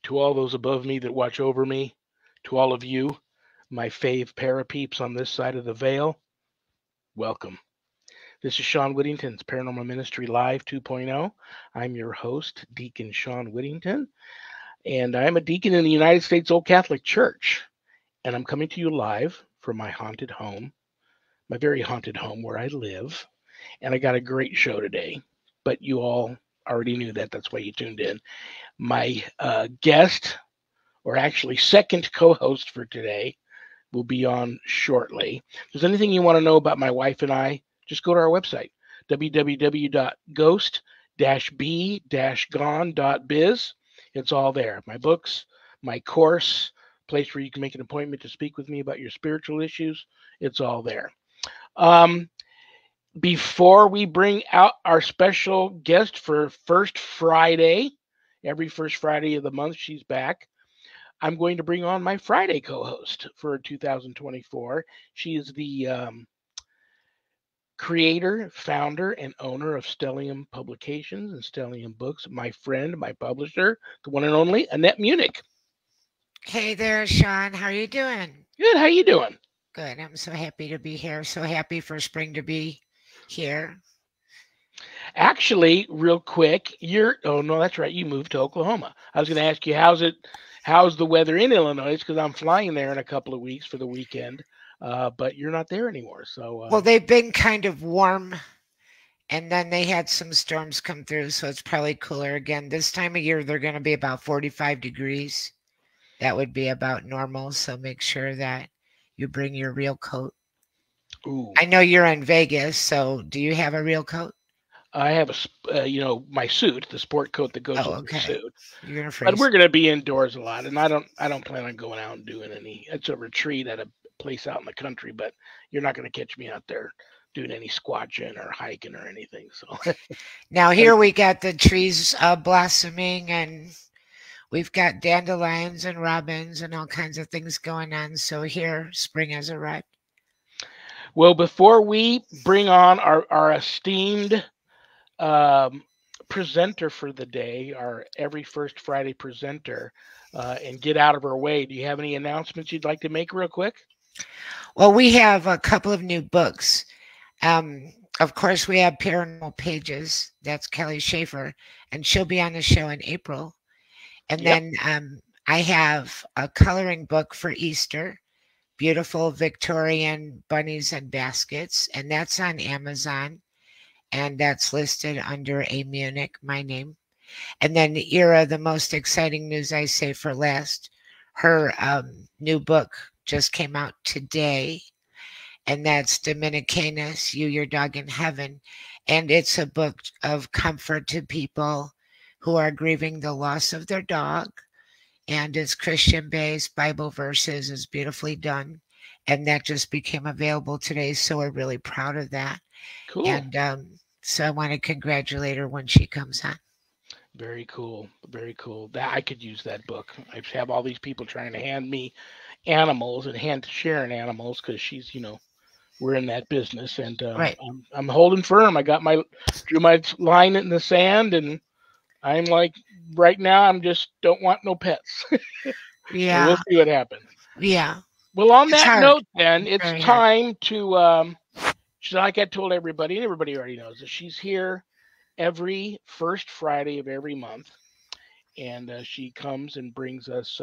to all those above me that watch over me, to all of you, my fave parapeeps on this side of the veil, welcome. This is Shawn Whittington's Paranormal Ministry Live 2.0. I'm your host, Deacon Shawn Whittington, and I'm a deacon in the United States Old Catholic Church. And I'm coming to you live from my haunted home, my very haunted home where I live. And I got a great show today, but you all already knew that. That's why you tuned in. My guest, or actually second co-host for today, will be on shortly. If there's anything you want to know about my wife and I, just go to our website, www.ghost-b-gone.biz. It's all there. My books, my course, place where you can make an appointment to speak with me about your spiritual issues. It's all there. Before we bring out our special guest for First Friday, every first Friday of the month, she's back. I'm going to bring on my Friday co-host for 2024. She is the creator, founder, and owner of Stellium Publications and Stellium Books. My friend, my publisher, the one and only Annette Munich. Hey there, Shawn. How are you doing? Good. How you doing? Good. I'm so happy to be here. So happy for spring to be here. Actually, real quick, oh no, that's right. You moved to Oklahoma. I was going to ask you, how's the weather in Illinois? Because I'm flying there in a couple of weeks for the weekend. But you're not there anymore. So well, they've been kind of warm, and then they had some storms come through, so it's probably cooler again. This time of year, they're going to be about 45 degrees. That would be about normal, so make sure that you bring your real coat. Ooh. I know you're in Vegas, so do you have a real coat? I have my suit, the sport coat that goes with the suit. You're gonna freeze. But we're going to be indoors a lot, and I don't plan on going out and doing any. It's a retreat at a place out in the country, but you're not going to catch me out there doing any squatching or hiking or anything. So now here we got the trees blossoming, and we've got dandelions and robins and all kinds of things going on. So here, spring has arrived. Well, before we bring on our esteemed presenter for the day, our every first Friday presenter, and get out of our way, do you have any announcements you'd like to make real quick? Well, we have a couple of new books. Of course, we have Paranormal Pages. That's Kelly Schaefer, and she'll be on the show in April. And then I have a coloring book for Easter, beautiful Victorian bunnies and baskets, and that's on Amazon, and that's listed under A. Munich, my name. And then Ira, the most exciting news I say for last, her new book just came out today, and that's Dominicanus, You, Your Dog in Heaven. And it's a book of comfort to people who are grieving the loss of their dog. And it's Christian-based, Bible verses, is beautifully done. And that just became available today, so we're really proud of that. Cool. And so I want to congratulate her when she comes on. Very cool. Very cool. I could use that book. I have all these people trying to hand me animals and hand Sharon animals because she's, we're in that business, and right. I'm holding firm. I drew my line in the sand, and I'm like, right now, I'm just don't want no pets. Yeah. So we'll see what happens. Yeah. Well, on that note, then it's Very time to, like I told everybody, and everybody already knows that she's here every first Friday of every month, and she comes and brings us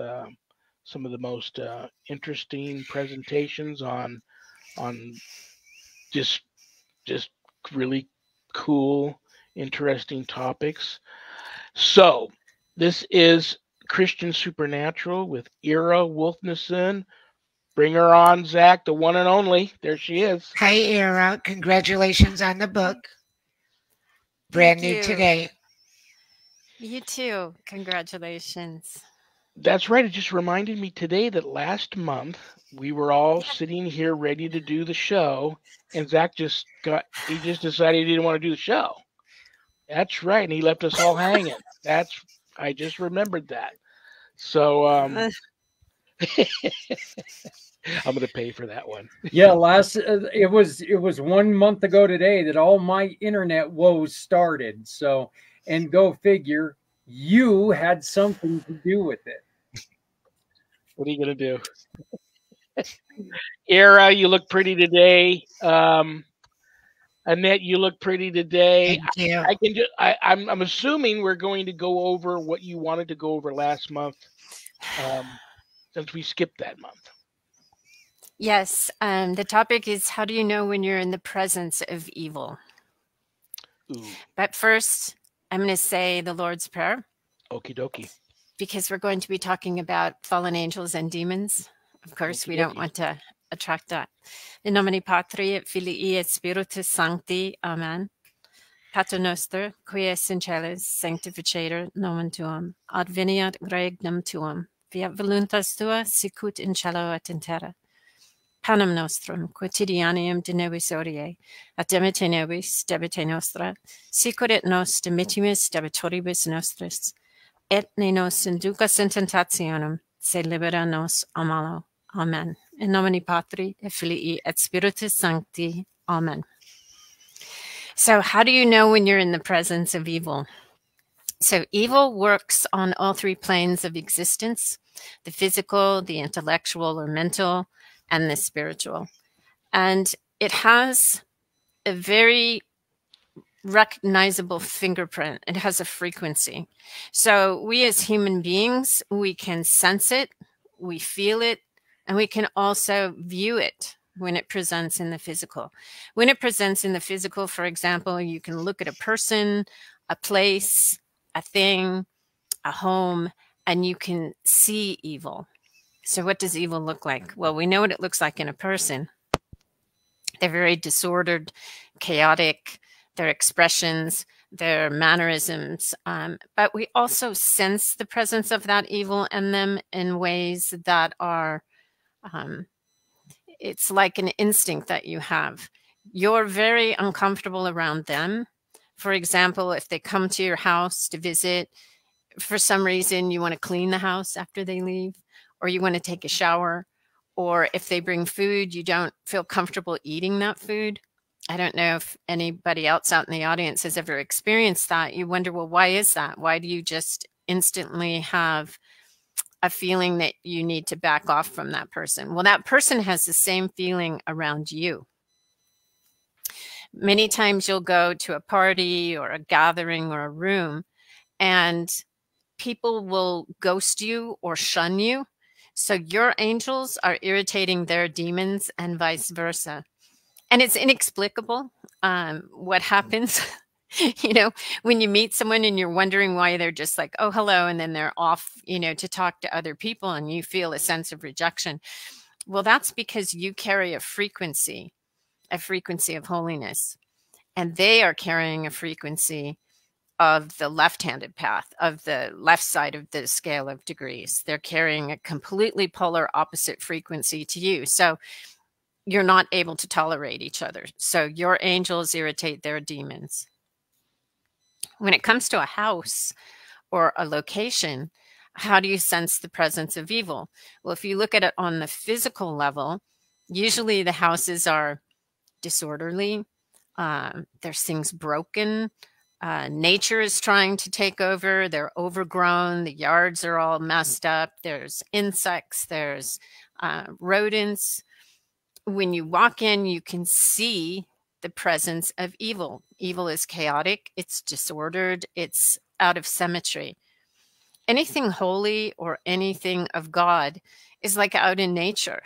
some of the most interesting presentations on just really cool, interesting topics. So this is Christian Supernatural with Ira Wolfnison. Bring her on, Zach, the one and only. There she is. Hi, Ira. Congratulations on the book. Brand new today. You too. Congratulations. That's right. It just reminded me today that last month we were all sitting here ready to do the show, and Zach just decided he didn't want to do the show. That's right. And he left us all hanging. I just remembered that. So I'm going to pay for that one. Yeah, it was 1 month ago today that all my internet woes started. So, and go figure, you had something to do with it. What are you gonna do? Era, you look pretty today. Annette, you look pretty today. Thank you. I can just, I'm assuming we're going to go over what you wanted to go over last month, since we skipped that month. Yes, the topic is how do you know when you're in the presence of evil? Ooh, But first, I'm going to say the Lord's Prayer okie dokie. because we're going to be talking about fallen angels and demons. Of course, we don't Okey-dokey. want to attract that. In nomine Patri et Filii et Spiritus Sancti. Amen. Pater noster, qui es in celis, sanctificetur nomen tuum, adveniat regnum tuum, fiat voluntas tua, sicut in cielo et in terra. Panem nostrum quotidianum de nobis hodie, et dimitte nobis debite nostra, sicut et nos dimittimus debitoribus nostris, et ne nos inducas in tentationem, sed libera nos a malo. Amen. In nomine Patri et Filii et Spiritus Sancti. Amen. So how do you know when you're in the presence of evil? So evil works on all three planes of existence, the physical, the intellectual or mental, and the spiritual. And it has a very recognizable fingerprint. It has a frequency. So we as human beings, we can sense it, we feel it, and we can also view it when it presents in the physical. When it presents in the physical, for example, you can look at a person, a place, a thing, a home, and you can see evil. So what does evil look like? Well, we know what it looks like in a person. They're very disordered, chaotic, their expressions, their mannerisms, but we also sense the presence of that evil in them in ways that are, it's like an instinct that you have. You're very uncomfortable around them. For example, if they come to your house to visit, for some reason you want to clean the house after they leave, or you want to take a shower, or if they bring food, you don't feel comfortable eating that food. I don't know if anybody else out in the audience has ever experienced that. You wonder, well, why is that? Why do you just instantly have a feeling that you need to back off from that person? Well, that person has the same feeling around you. Many times you'll go to a party or a gathering or a room, and people will ghost you or shun you. So your angels are irritating their demons and vice versa. And it's inexplicable what happens, you know, when you meet someone and you're wondering why they're just like, oh, hello, and then they're off, you know, to talk to other people and you feel a sense of rejection. Well, that's because you carry a frequency of holiness, and they are carrying a frequency of the left-handed path, of the left side of the scale of degrees. They're carrying a completely polar opposite frequency to you. So you're not able to tolerate each other. So your angels irritate their demons. When it comes to a house or a location, how do you sense the presence of evil? Well, if you look at it on the physical level, usually the houses are disorderly. There's things broken. Nature is trying to take over. They're overgrown. The yards are all messed up. There's insects. There's rodents. When you walk in, you can see the presence of evil. Evil is chaotic. It's disordered. It's out of symmetry. Anything holy or anything of God is like out in nature.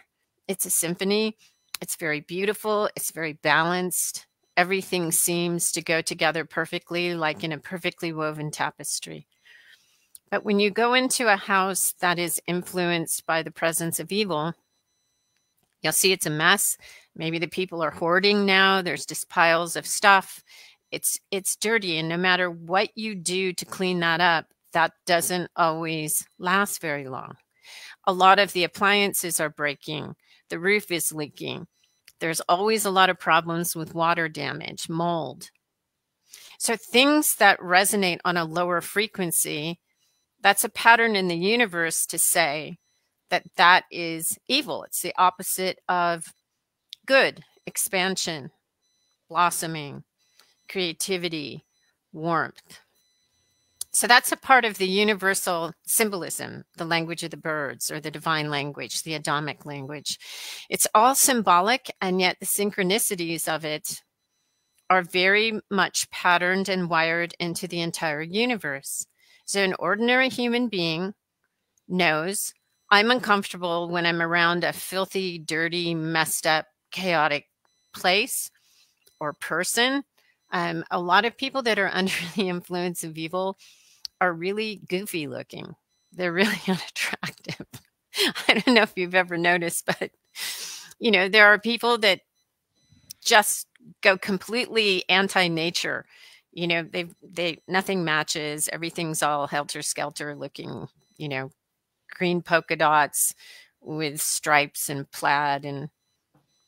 It's a symphony. It's very beautiful. It's very balanced. Everything seems to go together perfectly, like in a perfectly woven tapestry. But when you go into a house that is influenced by the presence of evil, you'll see it's a mess. Maybe the people are hoarding now. There's just piles of stuff. It's dirty, and no matter what you do to clean that up, that doesn't always last very long. A lot of the appliances are breaking. The roof is leaking. There's always a lot of problems with water damage, mold. So things that resonate on a lower frequency, that's a pattern in the universe to say that that is evil. It's the opposite of good, expansion, blossoming, creativity, warmth. So that's a part of the universal symbolism, the language of the birds, or the divine language, the Adamic language. It's all symbolic, and yet the synchronicities of it are very much patterned and wired into the entire universe. So an ordinary human being knows I'm uncomfortable when I'm around a filthy, dirty, messed up, chaotic place or person. A lot of people that are under the influence of evil are really goofy looking. They're really unattractive. I don't know if you've ever noticed, but there are people that just go completely anti-nature. They nothing matches. Everything's all helter-skelter looking, green polka dots with stripes and plaid and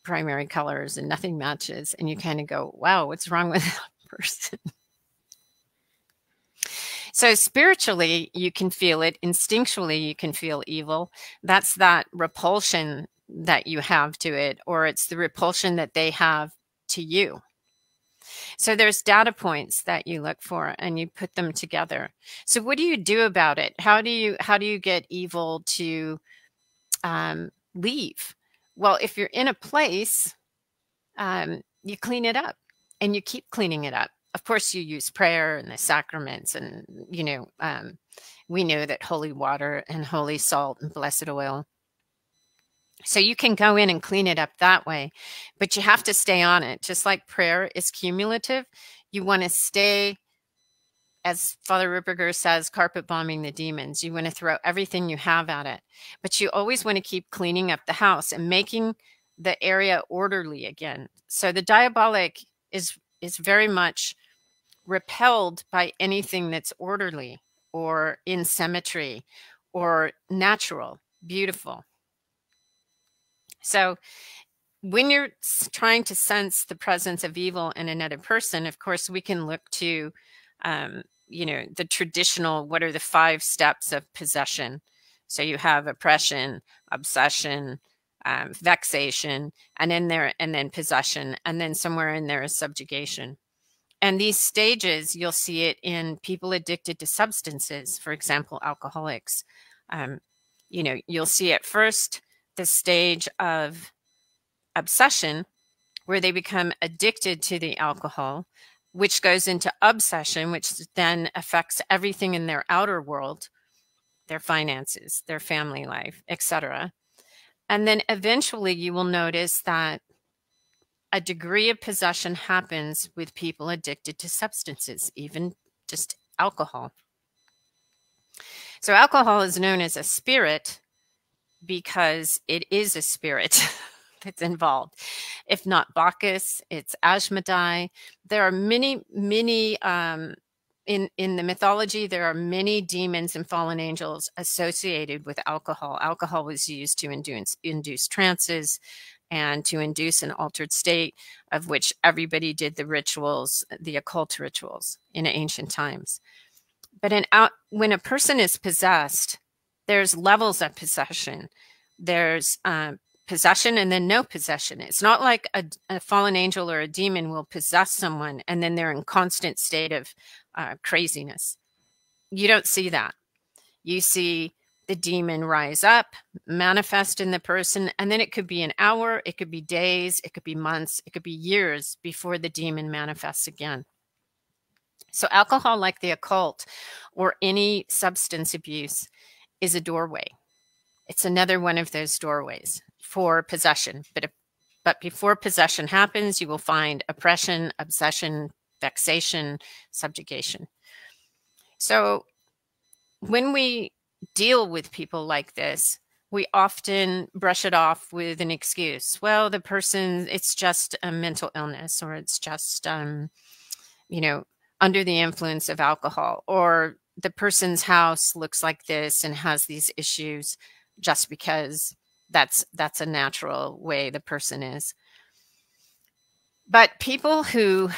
primary colors, and nothing matches. And you kind of go, wow, what's wrong with that person? So spiritually, you can feel it. Instinctually, you can feel evil. That's that repulsion that you have to it, or it's the repulsion that they have to you. So there's data points that you look for, and you put them together. So what do you do about it? How do you get evil to leave? Well, if you're in a place, you clean it up, and you keep cleaning it up. Of course, you use prayer and the sacraments, and we know that holy water and holy salt and blessed oil. So you can go in and clean it up that way, but you have to stay on it. Just like prayer is cumulative, you want to stay, as Father Ripperger says, carpet bombing the demons. You want to throw everything you have at it, but you always want to keep cleaning up the house and making the area orderly again. So the diabolic is very much repelled by anything that's orderly or in symmetry or natural, beautiful. So when you're trying to sense the presence of evil in another person, of course, we can look to, the traditional, what are the 5 steps of possession? So you have oppression, obsession, vexation, and then possession, and then somewhere in there is subjugation. And these stages, you'll see it in people addicted to substances, for example, alcoholics. You'll see at first the stage of obsession, where they become addicted to the alcohol, which goes into obsession, which then affects everything in their outer world, their finances, their family life, etc. And then eventually you will notice that a degree of possession happens with people addicted to substances, even just alcohol. So alcohol is known as a spirit because it is a spirit that's involved. If not Bacchus, it's Ashmedai. There are many, in the mythology, there are many demons and fallen angels associated with alcohol. Alcohol was used to induce trances and to induce an altered state, of which everybody did the rituals, the occult rituals in ancient times. But when a person is possessed, there's levels of possession. There's possession and then no possession. It's not like a fallen angel or a demon will possess someone and then they're in constant state of craziness. You don't see that. You see the demon rise up, manifest in the person, and then it could be an hour, it could be days, it could be months, it could be years before the demon manifests again. So alcohol, like the occult or any substance abuse, is a doorway. It's another one of those doorways for possession. But before possession happens, you will find oppression, obsession, vexation, subjugation. So when we deal with people like this, we often brush it off with an excuse. Well, the person, it's just a mental illness, or it's just, under the influence of alcohol, or the person's house looks like this and has these issues just because that's a natural way the person is. But people who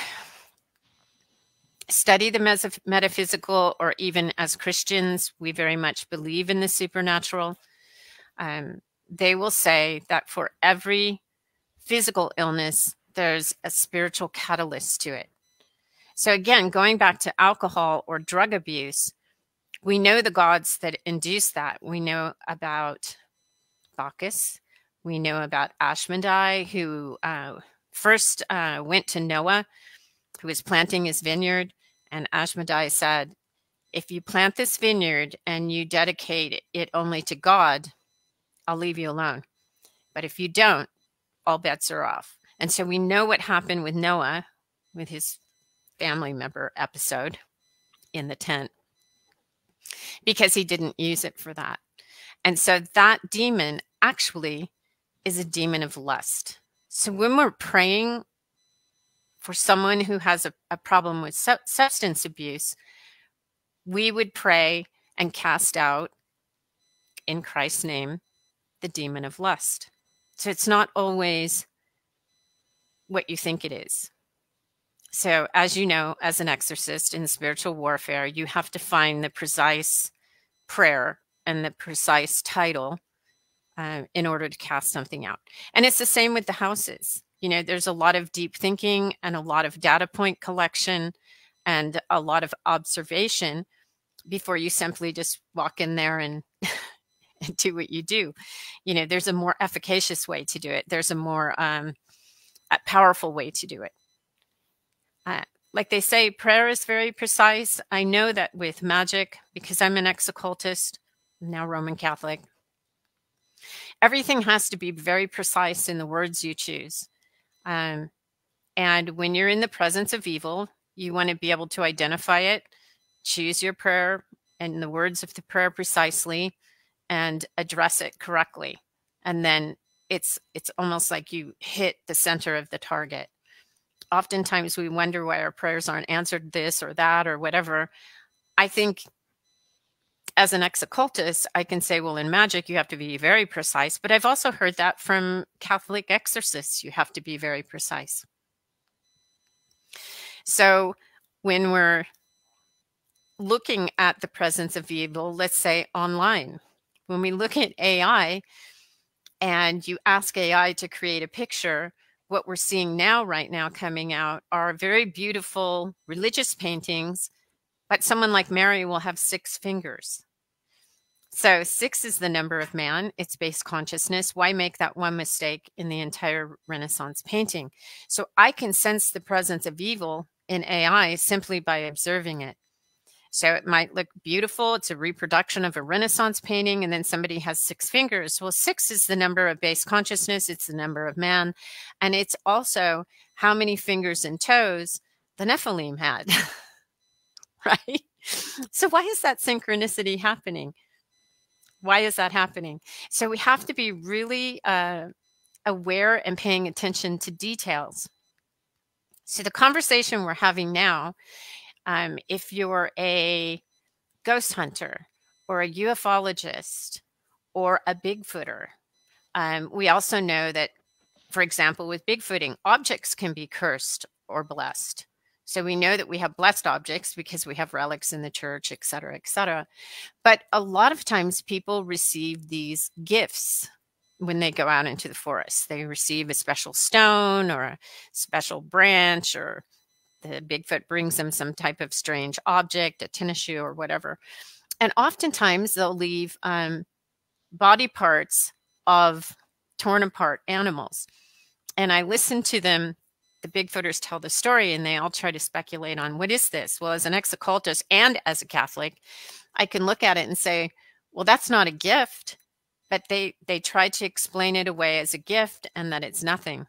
study the metaphysical, or even as Christians, we very much believe in the supernatural, they will say that for every physical illness, there's a spiritual catalyst to it. So again, going back to alcohol or drug abuse, We know the gods that induce that. We know about Bacchus. We know about Ashmedai, who first went to Noah, who was planting his vineyard. And Ashmedai said, if you plant this vineyard and you dedicate it only to God, I'll leave you alone. But if you don't, all bets are off. And so we know what happened with Noah, with his family member episode in the tent, because he didn't use it for that. And so that demon actually is a demon of lust. So when we're praying for someone who has a problem with substance abuse, we would pray and cast out, in Christ's name, the demon of lust. So it's not always what you think it is. So as you know, as an exorcist in spiritual warfare, you have to find the precise prayer and the precise title in order to cast something out. And it's the same with the houses. You know, there's a lot of deep thinking and a lot of data point collection and a lot of observation before you simply just walk in there and do what you do. You know, there's a more efficacious way to do it. There's a more a powerful way to do it. Like they say, prayer is very precise. I know that with magic, because I'm an ex-occultist, now Roman Catholic, everything has to be very precise in the words you choose. And when you're in the presence of evil, you want to be able to identify it, choose your prayer and the words of the prayer precisely, and address it correctly. And then it's almost like you hit the center of the target. Oftentimes we wonder why our prayers aren't answered, this or that or whatever. I think as an ex-occultist, I can say, well, in magic, you have to be very precise. But I've also heard that from Catholic exorcists, you have to be very precise. So when we're looking at the presence of evil, let's say online, when we look at AI and you ask AI to create a picture, what we're seeing now, right now, coming out are very beautiful religious paintings, but someone like Mary will have 6 fingers. So 6 is the number of man. It's base consciousness. Why make that one mistake in the entire Renaissance painting? So I can sense the presence of evil in AI simply by observing it. So it might look beautiful. It's a reproduction of a Renaissance painting, and then somebody has 6 fingers. Well, 6 is the number of base consciousness. It's the number of man. And it's also how many fingers and toes the Nephilim had, right? So why is that synchronicity happening? Why is that happening? So we have to be really aware and paying attention to details. So the conversation we're having now, if you're a ghost hunter or a ufologist or a Bigfooter, we also know that, for example, with Bigfooting, objects can be cursed or blessed. So we know that we have blessed objects because we have relics in the church, et cetera, et cetera. But a lot of times people receive these gifts when they go out into the forest. They receive a special stone or a special branch, or the Bigfoot brings them some type of strange object, a tennis shoe or whatever. And oftentimes they'll leave body parts of torn apart animals. And I listen to them, the Bigfooters tell the story, and they all try to speculate on, what is this? Well, as an ex-occultist and as a Catholic, I can look at it and say, well, that's not a gift. But they try to explain it away as a gift and that it's nothing.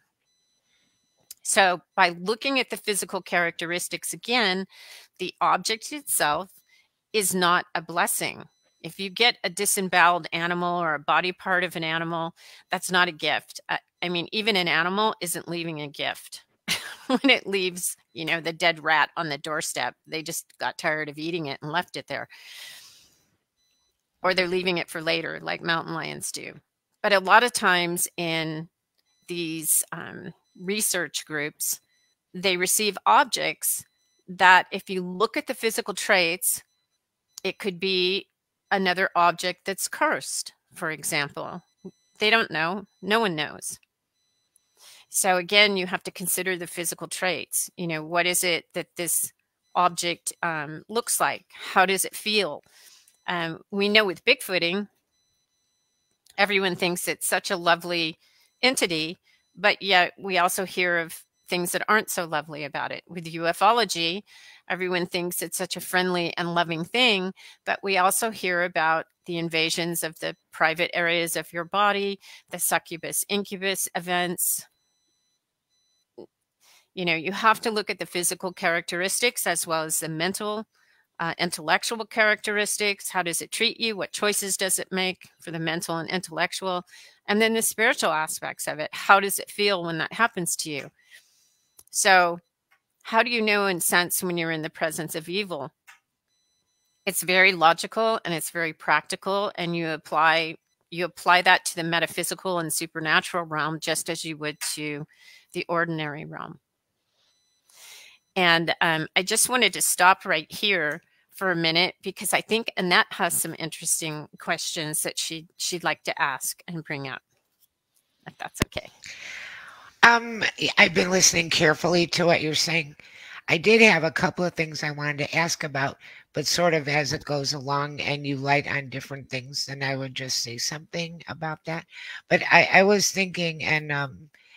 So by looking at the physical characteristics again, the object itself is not a blessing. If you get a disemboweled animal or a body part of an animal, that's not a gift. I mean, even an animal isn't leaving a gift. When it leaves, you know, the dead rat on the doorstep, they just got tired of eating it and left it there. Or they're leaving it for later, like mountain lions do. But a lot of times in these research groups, they receive objects that if you look at the physical traits, it could be another object that's cursed, for example. They don't know. No one knows. So again, you have to consider the physical traits. You know, what is it that this object looks like? How does it feel? We know with Bigfooting, everyone thinks it's such a lovely entity, but yet we also hear of things that aren't so lovely about it. With ufology, everyone thinks it's such a friendly and loving thing, but we also hear about the invasions of the private areas of your body, the succubus incubus events. You know, you have to look at the physical characteristics as well as the mental, intellectual characteristics. How does it treat you? What choices does it make for the mental and intellectual? And then the spiritual aspects of it. How does it feel when that happens to you? So how do you know and sense when you're in the presence of evil? It's very logical and it's very practical, and you apply that to the metaphysical and supernatural realm just as you would to the ordinary realm. And I just wanted to stop right here for a minute because I think Annette has some interesting questions that she'd like to ask and bring up, if that's okay. I've been listening carefully to what you're saying. I did have a couple of things I wanted to ask about, but sort of as it goes along and you light on different things, then I would just say something about that. But I was thinking, and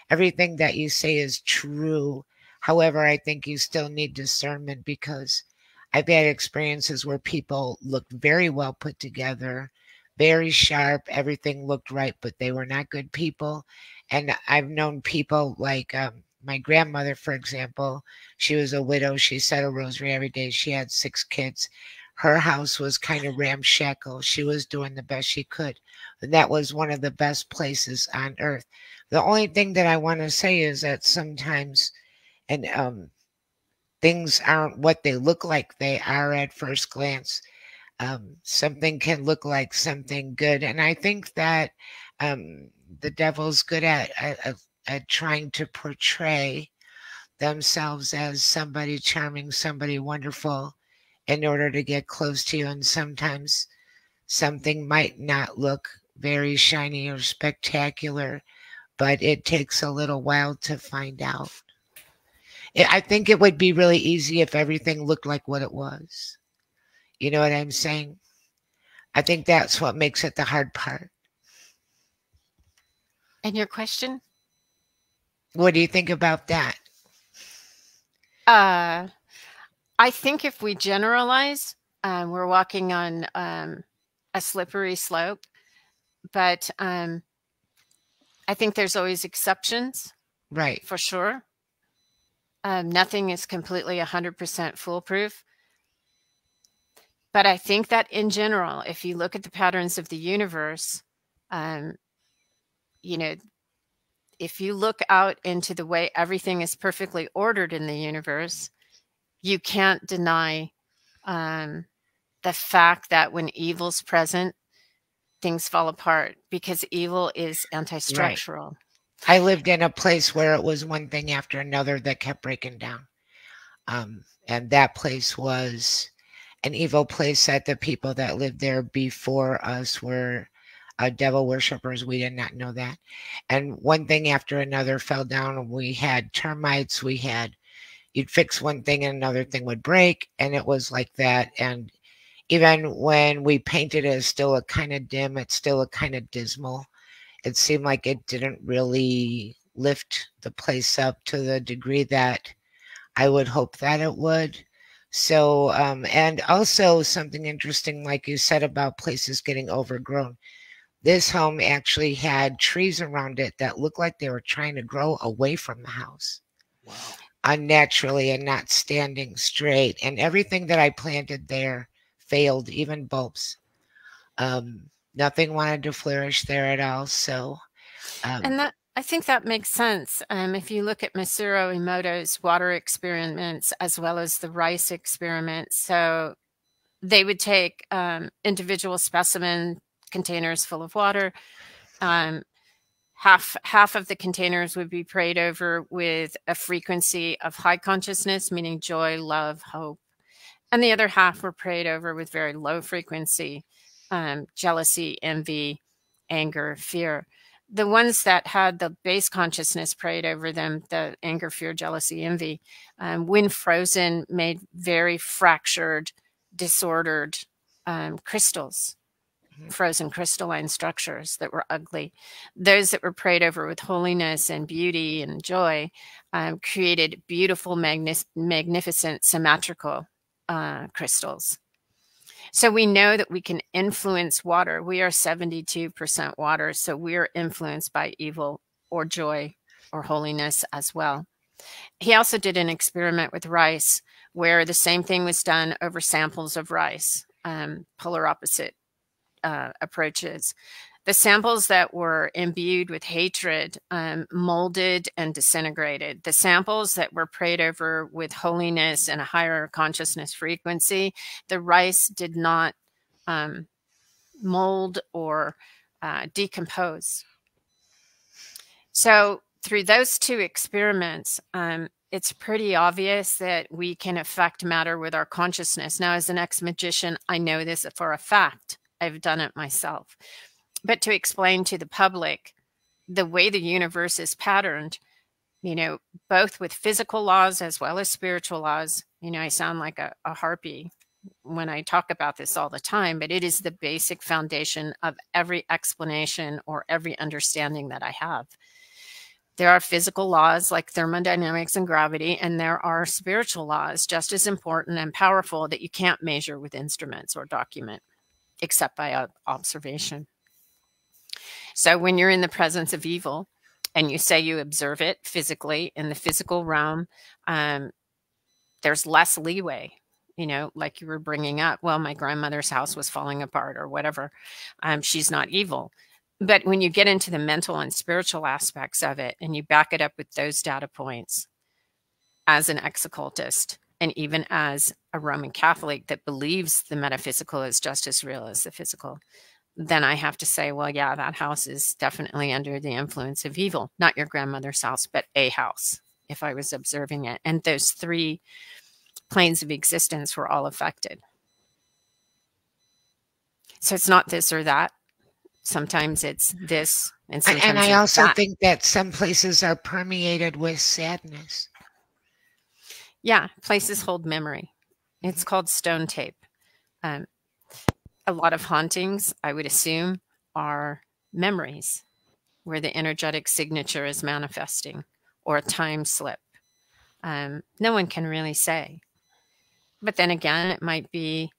everything that you say is true. However, I think you still need discernment because I've had experiences where people looked very well put together, very sharp, everything looked right, but they were not good people. And I've known people like my grandmother, for example. She was a widow. She said a rosary every day. She had 6 kids. Her house was kind of ramshackle. She was doing the best she could. And that was one of the best places on earth. The only thing that I want to say is that sometimes, and things aren't what they look like they are at first glance. Something can look like something good. And I think that the devil's good at trying to portray themselves as somebody charming, somebody wonderful in order to get close to you. And sometimes something might not look very shiny or spectacular, but it takes a little while to find out. I think it would be really easy if everything looked like what it was. You know what I'm saying? I think that's what makes it the hard part. And your question? What do you think about that? I think if we generalize, we're walking on a slippery slope, but I think there's always exceptions. Right. For sure. Nothing is completely 100% foolproof. But I think that in general, if you look at the patterns of the universe, you know, if you look out into the way everything is perfectly ordered in the universe, you can't deny the fact that when evil's present, things fall apart because evil is anti-structural. Right. I lived in a place where it was one thing after another that kept breaking down. And that place was an evil place that the people that lived there before us were devil worshippers. We did not know that. And one thing after another fell down. We had termites. You'd fix one thing and another thing would break. And it was like that. And even when we painted it, it's still a kind of dim. It's still a kind of dismal. It seemed like it didn't really lift the place up to the degree that I would hope that it would. So, and also something interesting, like you said about places getting overgrown. This home actually had trees around it that looked like they were trying to grow away from the house. Wow. Unnaturally and not standing straight. And everything that I planted there failed, even bulbs. Nothing wanted to flourish there at all. So, and that, I think that makes sense. If you look at Masaru Emoto's water experiments as well as the rice experiment, so they would take individual specimen containers full of water. Half of the containers would be prayed over with a frequency of high consciousness, meaning joy, love, hope, and the other half were prayed over with very low frequency. Jealousy, envy, anger, fear. The ones that had the base consciousness prayed over them, the anger, fear, jealousy, envy, when frozen, made very fractured, disordered crystals, frozen crystalline structures that were ugly. Those that were prayed over with holiness and beauty and joy created beautiful, magnificent, symmetrical crystals. So we know that we can influence water. We are 72% water, so we are influenced by evil or joy or holiness as well. He also did an experiment with rice where the same thing was done over samples of rice, polar opposite approaches. The samples that were imbued with hatred molded and disintegrated. The samples that were prayed over with holiness and a higher consciousness frequency, the rice did not mold or decompose. So through those two experiments, it's pretty obvious that we can affect matter with our consciousness. Now, as an ex-magician, I know this for a fact. I've done it myself. But to explain to the public the way the universe is patterned, both with physical laws as well as spiritual laws, I sound like a harpy when I talk about this all the time, but it is the basic foundation of every explanation or every understanding that I have. There are physical laws like thermodynamics and gravity, and there are spiritual laws just as important and powerful that you can't measure with instruments or document, except by observation. So when you're in the presence of evil and you say you observe it physically in the physical realm, there's less leeway, like you were bringing up. Well, my grandmother's house was falling apart or whatever. She's not evil. But when you get into the mental and spiritual aspects of it and you back it up with those data points as an ex-occultist and even as a Roman Catholic that believes the metaphysical is just as real as the physical, then I have to say, well, yeah, that house is definitely under the influence of evil. Not your grandmother's house, but a house, if I was observing it. And those three planes of existence were all affected. So it's not this or that. Sometimes it's this, and sometimes and I it's also that. think that some places are permeated with sadness. Yeah, places hold memory. It's called stone tape. A lot of hauntings, I would assume, are memories where the energetic signature is manifesting, or a time slip. No one can really say. But then again, it might be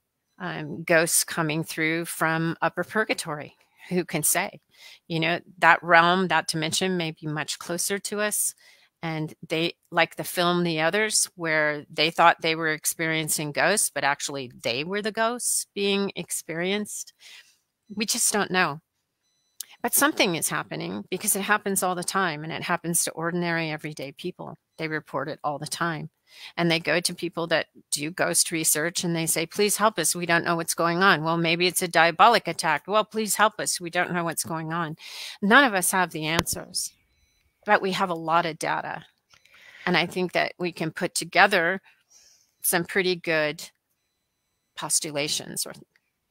ghosts coming through from upper purgatory. Who can say? That realm, that dimension may be much closer to us. And they, like the film The Others, where they thought they were experiencing ghosts, but actually they were the ghosts being experienced. We just don't know. But something is happening because it happens all the time, and it happens to ordinary, everyday people. They report it all the time. And they go to people that do ghost research and they say, please help us. We don't know what's going on. Well, maybe it's a diabolic attack. Well, please help us. We don't know what's going on. None of us have the answers, but we have a lot of data. And I think that we can put together some pretty good postulations or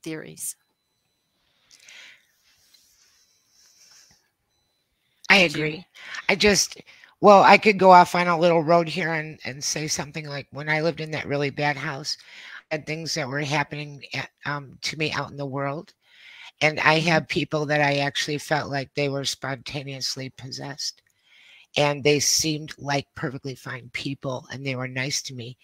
theories. I agree. I could go off on a little road here and say something like, when I lived in that really bad house, I had things that were happening to me out in the world. And I have people that I actually felt like they were spontaneously possessed. And they seemed like perfectly fine people, and they were nice to me.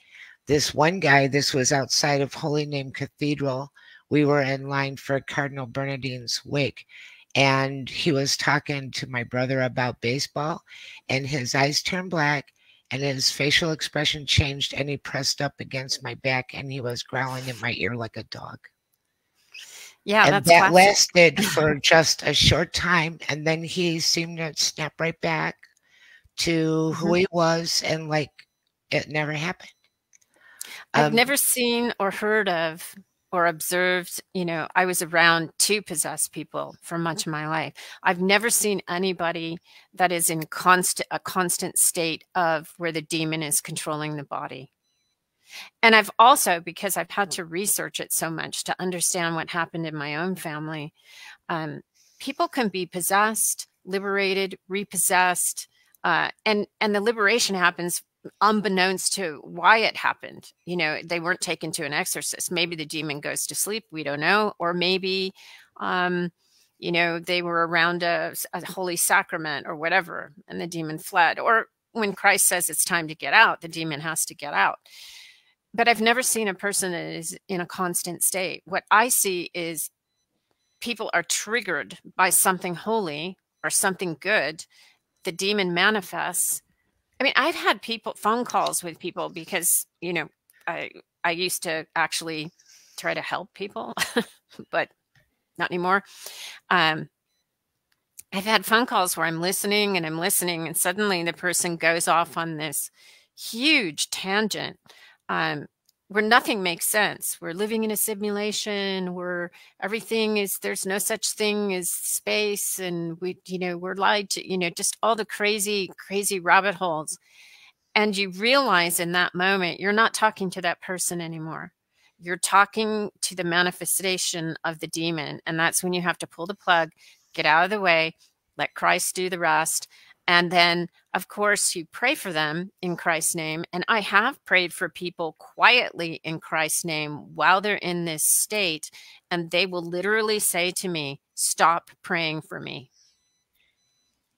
This one guy, this was outside of Holy Name Cathedral. We were in line for Cardinal Bernardine's wake. And he was talking to my brother about baseball, and his eyes turned black and his facial expression changed, and he pressed up against my back and he was growling in my ear like a dog. Yeah, and that's that classic. lasted for just a short time, and then he seemed to snap right back to who he was, and like it never happened. I've never seen or heard of or observed, I was around two possessed people for much of my life. I've never seen anybody that is in a constant state of where the demon is controlling the body. And I've also, because I've had to research it so much to understand what happened in my own family, people can be possessed, liberated, repossessed, and the liberation happens unbeknownst to why it happened. You know, they weren't taken to an exorcist. Maybe the demon goes to sleep. We don't know. Or maybe, you know, they were around a holy sacrament or whatever, and the demon fled. Or when Christ says it's time to get out, the demon has to get out. But I've never seen a person that is in a constant state. What I see is people are triggered by something holy or something good. The demon manifests. I mean, I've had phone calls with people because, you know, I used to actually try to help people, but not anymore. I've had phone calls where I'm listening, and suddenly the person goes off on this huge tangent where nothing makes sense. We're living in a simulation where there's no such thing as space, and we're lied to, just all the crazy, crazy rabbit holes. And you realize in that moment, you're not talking to that person anymore. You're talking to the manifestation of the demon. And that's when you have to pull the plug, get out of the way, let Christ do the rest. And then, of course, you pray for them in Christ's name. And I have prayed for people quietly in Christ's name while they're in this state. And they will literally say to me, stop praying for me.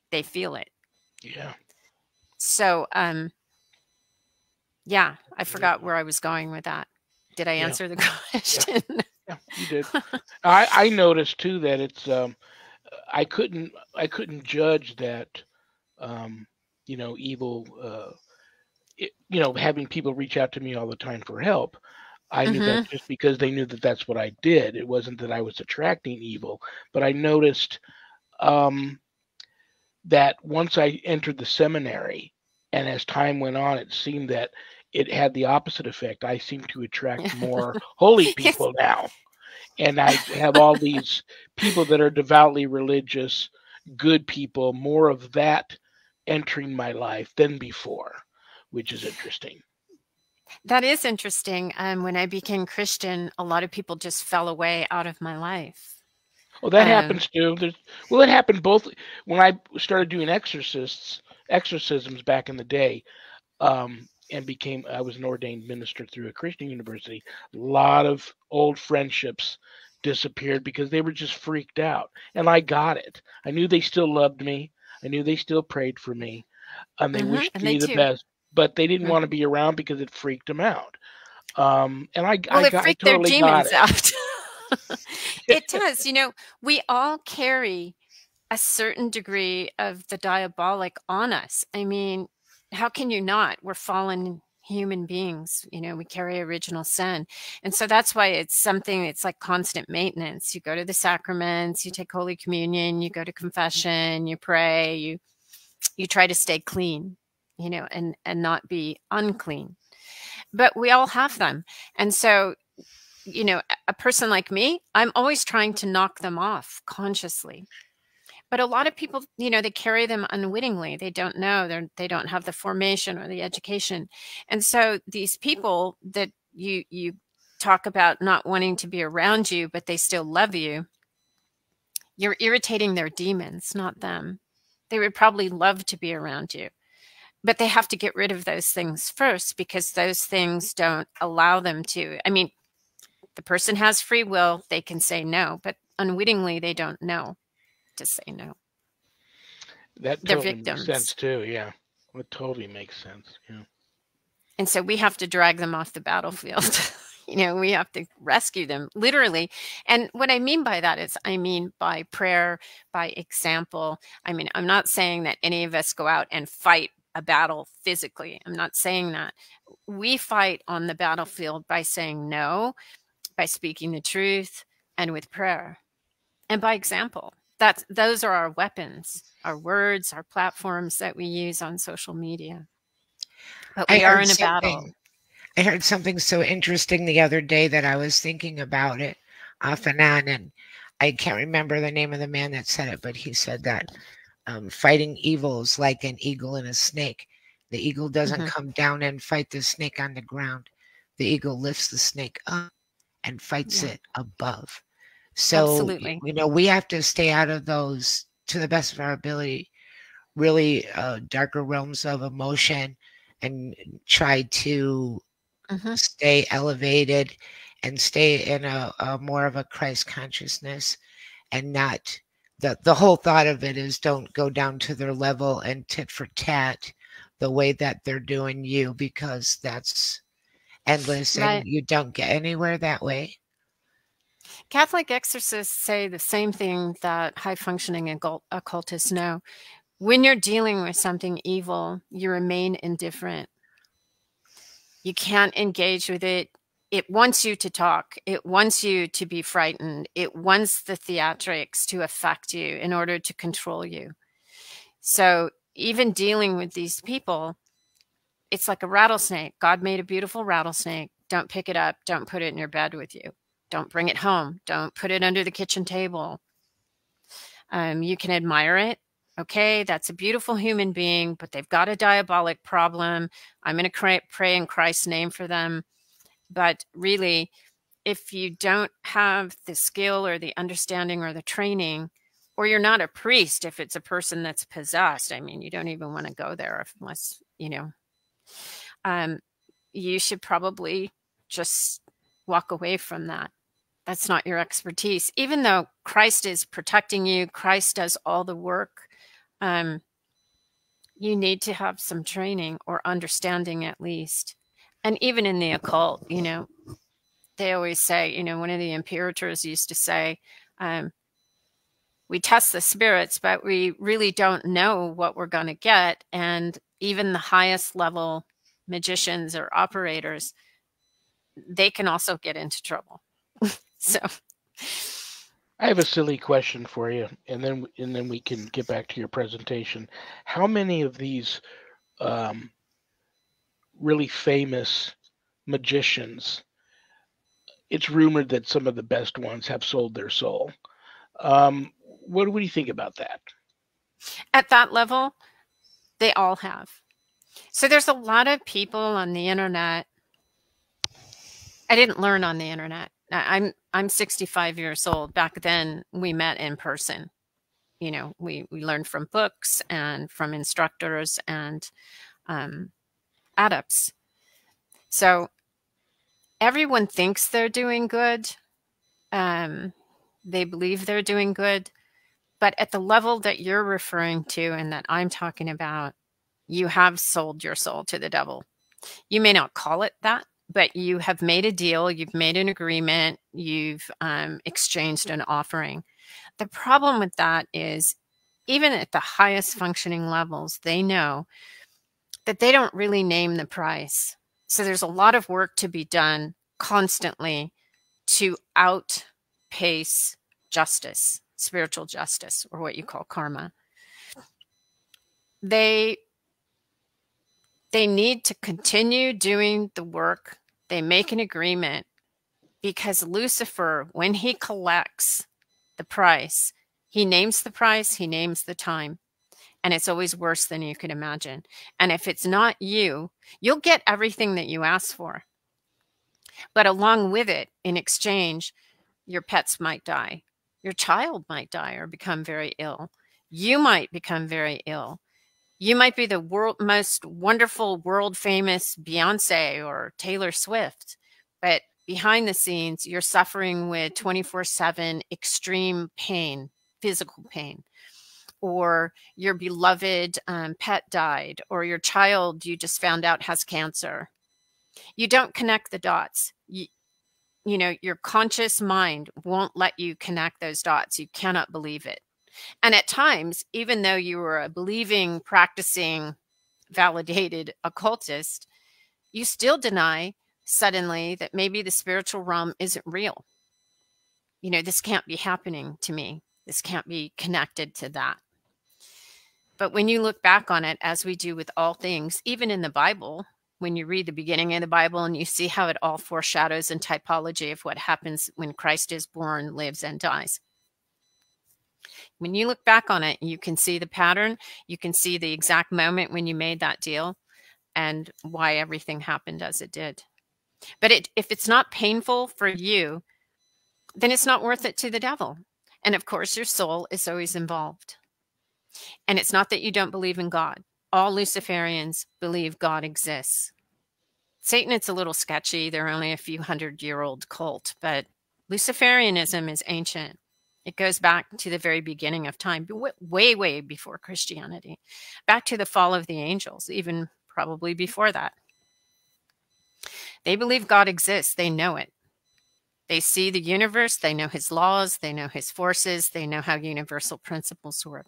They feel it. Yeah. So, yeah, I forgot where I was going with that. Did I answer the question? Yeah, you did. I noticed too that it's I couldn't judge that evil having people reach out to me all the time for help. I knew that just because they knew that that's what I did. It wasn't that I was attracting evil, but I noticed that once I entered the seminary, and as time went on, it seemed that it had the opposite effect. I seem to attract more holy people now. And I have all these people that are devoutly religious, good people, more of that entering my life than before, which is interesting. That is interesting. When I became Christian, a lot of people just fell away out of my life. Well, that happens too. It happened both when I started doing exorcisms back in the day. And I was an ordained minister through a Christian university. A lot of old friendships disappeared because they were just freaked out. And I got it. I knew they still loved me. I knew they still prayed for me. And they wished me the best. But they didn't want to be around because it freaked them out. It freaked their demons out. It does. We all carry a certain degree of the diabolic on us. I mean, how can you not? We're fallen human beings. We carry original sin. And so that's why it's like constant maintenance. You go to the sacraments, you take Holy Communion, you go to confession, you pray, you try to stay clean, and not be unclean. But we all have them. And so, a person like me, I'm always trying to knock them off consciously. But a lot of people, they carry them unwittingly. They don't know. They don't have the formation or the education. And so these people that you talk about not wanting to be around you, but they still love you, you're irritating their demons, not them. They would probably love to be around you. But they have to get rid of those things first, because those things don't allow them to. I mean, the person has free will. They can say no, but unwittingly, they don't know to say no. That totally makes sense too. Yeah, it totally makes sense. Yeah. And so we have to drag them off the battlefield. We have to rescue them, literally. And what I mean by that is, I mean by prayer, by example. I mean, I'm not saying that any of us go out and fight a battle physically. I'm not saying that. We fight on the battlefield by saying no, by speaking the truth, and with prayer, and by example. Those are our weapons, our words, our platforms that we use on social media. But we are in a battle. I heard something so interesting the other day that I was thinking about it off and on, and I can't remember the name of the man that said it, but he said that fighting evil is like an eagle and a snake. The eagle doesn't come down and fight the snake on the ground. The eagle lifts the snake up and fights it above. So, absolutely. We have to stay out of those, to the best of our ability, really darker realms of emotion and try to Mhm. stay elevated and stay in a more of a Christ consciousness, and not the whole thought of it is don't go down to their level and tit for tat the way that they're doing you, because that's endless and Right. you don't get anywhere that way. Catholic exorcists say the same thing that high functioning occultists know. When you're dealing with something evil, you remain indifferent. You can't engage with it. It wants you to talk. It wants you to be frightened. It wants the theatrics to affect you in order to control you. So even dealing with these people, it's like a rattlesnake. God made a beautiful rattlesnake. Don't pick it up. Don't put it in your bed with you. Don't bring it home. Don't put it under the kitchen table. You can admire it. Okay, that's a beautiful human being, but they've got a diabolic problem. I'm going to pray in Christ's name for them. But really, if you don't have the skill or the understanding or the training, or you're not a priest, if it's a person that's possessed, I mean, you don't even want to go there unless, you should probably just walk away from that. That's not your expertise. Even though Christ is protecting you, Christ does all the work, you need to have some training or understanding at least. And even in the occult, they always say, one of the imperators used to say, we test the spirits, but we really don't know what we're going to get. And even the highest level magicians or operators, they can also get into trouble. So I have a silly question for you, and then we can get back to your presentation. How many of these really famous magicians? It's rumored that some of the best ones have sold their soul. What do you think about that? at that level, they all have. So there's a lot of people on the internet. I didn't learn on the internet. I'm 65 years old. Back then, we met in person. We learned from books and from instructors and adepts. So everyone thinks they're doing good. They believe they're doing good. But at the level that you're referring to and that I'm talking about, you have sold your soul to the devil. You may not call it that, but you have made a deal, you've made an agreement, you've exchanged an offering. The problem with that is, even at the highest functioning levels, they know that they don't really name the price. So there's a lot of work to be done constantly to outpace justice, spiritual justice, or what you call karma. They need to continue doing the work. They make an agreement, because Lucifer, when he collects the price, he names the price, he names the time, and it's always worse than you could imagine. And if it's not you, you'll get everything that you ask for. But along with it, in exchange, your pets might die. Your child might die or become very ill. You might become very ill. You might be the most wonderful, world famous Beyonce or Taylor Swift, but behind the scenes, you're suffering with 24/7 extreme pain, physical pain, or your beloved pet died, or your child you just found out has cancer. You don't connect the dots. Your conscious mind won't let you connect those dots. You cannot believe it. And at times, even though you were a believing, practicing, validated occultist, you still deny suddenly that maybe the spiritual realm isn't real. This can't be happening to me. This can't be connected to that. But when you look back on it, as we do with all things, even in the Bible, when you read the beginning of the Bible and you see how it all foreshadows in typology of what happens when Christ is born, lives, and dies. When you look back on it, you can see the pattern. You can see the exact moment when you made that deal and why everything happened as it did. But if it's not painful for you, then it's not worth it to the devil. And of course, your soul is always involved. And it's not that you don't believe in God. all Luciferians believe God exists. Satan, it's a little sketchy. They're only a few 100-year-old cult, but Luciferianism is ancient. It goes back to the very beginning of time, way, way before Christianity, back to the fall of the angels, even probably before that. They believe God exists. They know it. They see the universe. They know his laws. They know his forces. They know how universal principles work.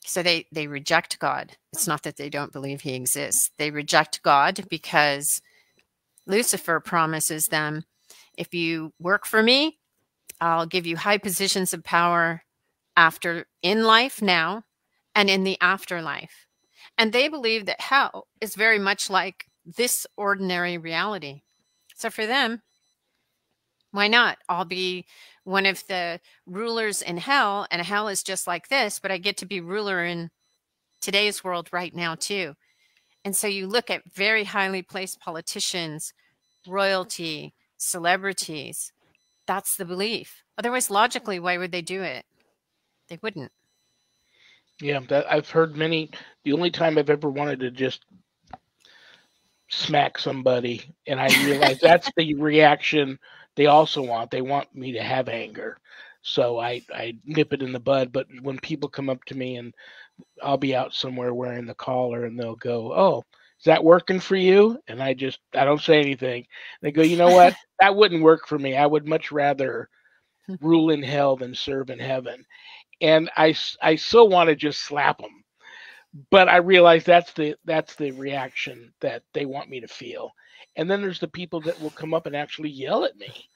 So they reject God. It's not that they don't believe he exists. They reject God because Lucifer promises them, if you work for me, I'll give you high positions of power in life now and in the afterlife. And they believe that hell is very much like this ordinary reality. So for them, why not? I'll be one of the rulers in hell, and hell is just like this, but I get to be ruler in today's world right now too. And so you look at very highly placed politicians, royalty, celebrities. That's the belief. Otherwise, logically, why would they do it? They wouldn't. Yeah, I've heard many. The only time I've ever wanted to just smack somebody, and I realize that's the reaction they also want. They want me to have anger. So I nip it in the bud. But when people come up to me, and I'll be out somewhere wearing the collar, and they'll go, "Oh, is that working for you?" And I don't say anything. They go, "You know what? That wouldn't work for me. I would much rather rule in hell than serve in heaven." And I so want to just slap them, but I realize that's the reaction that they want me to feel. And then there's the people that will come up and actually yell at me,